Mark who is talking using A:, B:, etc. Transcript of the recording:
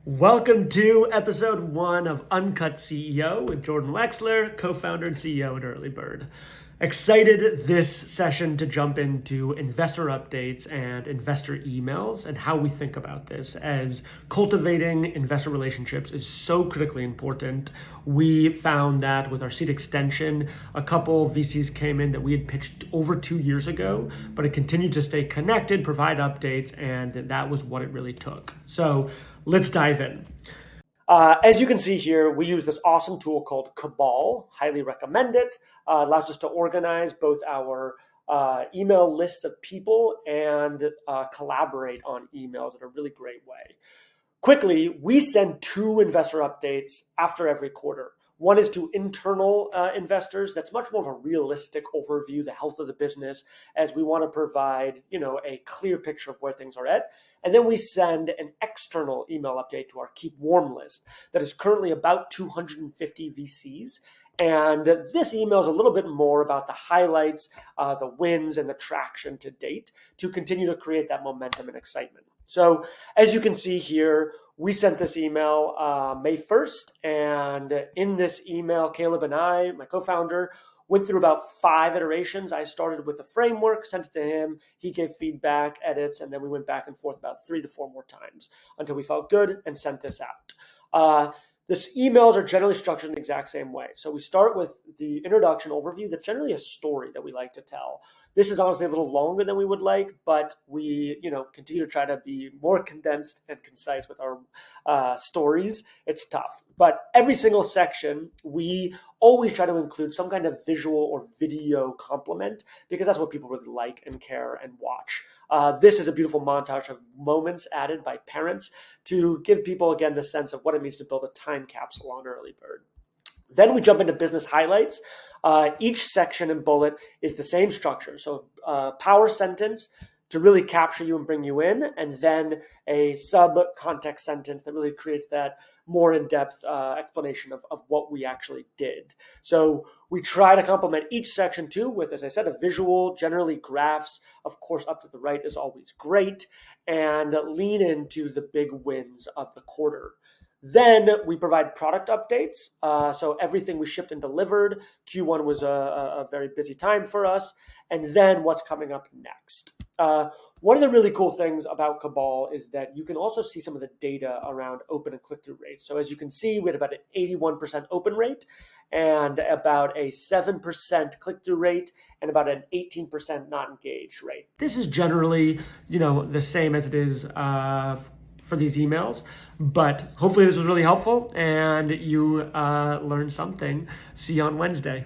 A: Welcome to episode 1 of Uncut CEO with Jordan Wexler, co-founder and CEO at Early Bird. Excited this session to jump into investor updates and investor emails and how we think about this, as cultivating investor relationships is so critically important. We found that with our seed extension, a couple VCs came in that we had pitched over 2 years ago, but it continued to stay connected, provide updates, and that was what it really took. So let's dive in. As you can see here, we use this awesome tool called Cabal. Highly recommend it. Allows us to organize both our email lists of people and collaborate on emails in a really great way. Quickly, we send 2 investor updates after every quarter. One is to internal investors. That's much more of a realistic overview, the health of the business, as we want to provide, a clear picture of where things are at. And then we send an external email update to our Keep Warm list that is currently about 250 VCs. And this email is a little bit more about the highlights, the wins, and the traction to date to continue to create that momentum and excitement. So as you can see here, we sent this email May 1st. And in this email, Caleb and I, my co-founder, went through about 5 iterations. I started with a framework, sent it to him. He gave feedback, edits, and then we went back and forth about 3 to 4 more times until we felt good and sent this out. These emails are generally structured in the exact same way. So we start with the introduction overview. That's generally a story that we like to tell. This is honestly a little longer than we would like, but we, continue to try to be more condensed and concise with our stories. It's tough, but every single section, we always try to include some kind of visual or video complement because that's what people really like and care and watch. This is a beautiful montage of moments added by parents to give people, again, the sense of what it means to build a time capsule on Early Bird. Then we jump into business highlights. Each section and bullet is the same structure. So power sentence to really capture you and bring you in, and then a sub-context sentence that really creates that more in-depth explanation of what we actually did. So we try to complement each section too with, as I said, a visual, generally graphs. Of course, up to the right is always great, and lean into the big wins of the quarter. Then we provide product updates. So everything we shipped and delivered. Q1 was a very busy time for us. And then what's coming up next. One of the really cool things about Cabal is that you can also see some of the data around open and click-through rates. So as you can see, we had about an 81% open rate and about a 7% click-through rate and about an 18% not engaged rate. This is generally, the same as it is for these emails, but hopefully this was really helpful and you learned something. See you on Wednesday.